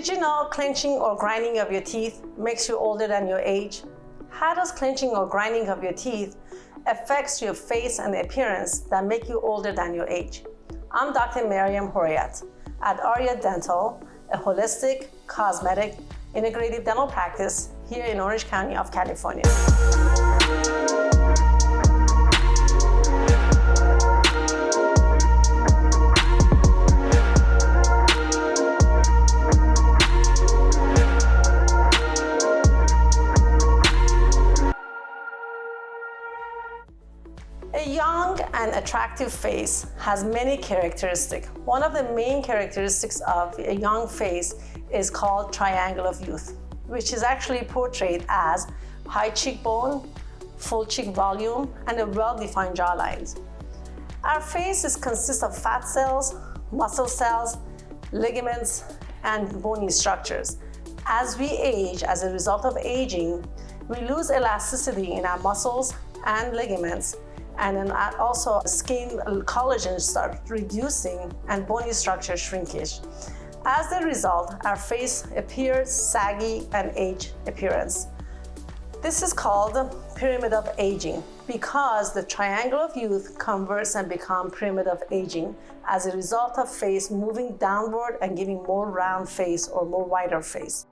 Did you know clenching or grinding of your teeth makes you older than your age? How does clenching or grinding of your teeth affects your face and appearance that make you older than your age? I'm Dr. Maryam Horiyat at Aria Dental, a holistic, cosmetic, integrative dental practice here in Orange County of California. A young and attractive face has many characteristics. One of the main characteristics of a young face is called triangle of youth, which is actually portrayed as high cheekbone, full cheek volume, and a well-defined jawlines. Our faces consist of fat cells, muscle cells, ligaments, and bony structures. As we age, as a result of aging, we lose elasticity in our muscles and ligaments, and then also skin collagen starts reducing and bony structure shrinkage. As a result, our face appears saggy and age appearance. This is called the pyramid of aging because the triangle of youth converts and becomes pyramid of aging as a result of face moving downward and giving more round face or more wider face.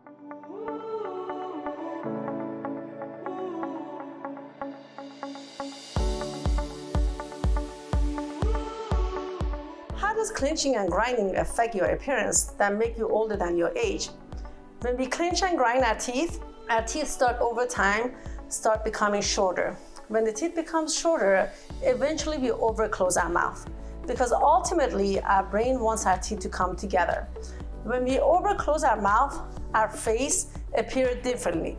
How does clenching and grinding affect your appearance that make you older than your age? When we clench and grind our teeth start over time becoming shorter. When the teeth becomes shorter, eventually we overclose our mouth because ultimately our brain wants our teeth to come together. When we overclose our mouth, our face appears differently.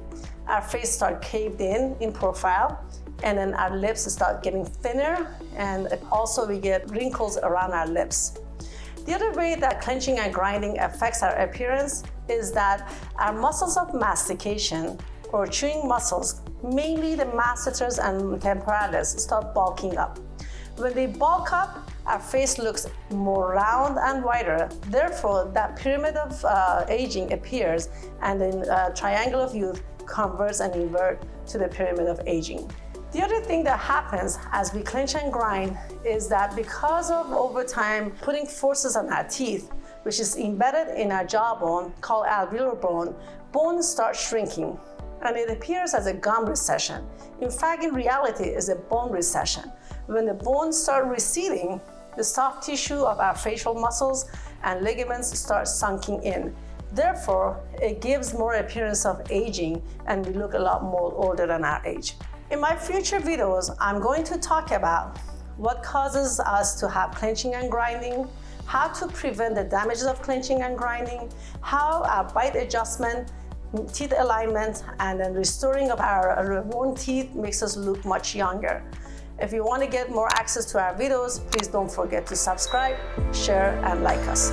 Our face starts caved in profile, and then our lips start getting thinner, and also we get wrinkles around our lips. The other way that clenching and grinding affects our appearance is that our muscles of mastication or chewing muscles, mainly the masseters and temporalis, start bulking up. When they bulk up, our face looks more round and wider. Therefore, that pyramid of aging appears, and then triangle of youth converts and invert to the pyramid of aging. The other thing that happens as we clench and grind is that because of over time putting forces on our teeth, which is embedded in our jawbone called alveolar bone, bones start shrinking and it appears as a gum recession. In fact, in reality, it's a bone recession. When the bones start receding, the soft tissue of our facial muscles and ligaments start sunking in. Therefore, it gives more appearance of aging and we look a lot more older than our age. In my future videos, I'm going to talk about what causes us to have clenching and grinding, how to prevent the damages of clenching and grinding, how our bite adjustment, teeth alignment, and then restoring of our worn teeth makes us look much younger. If you want to get more access to our videos, please don't forget to subscribe, share, and like us.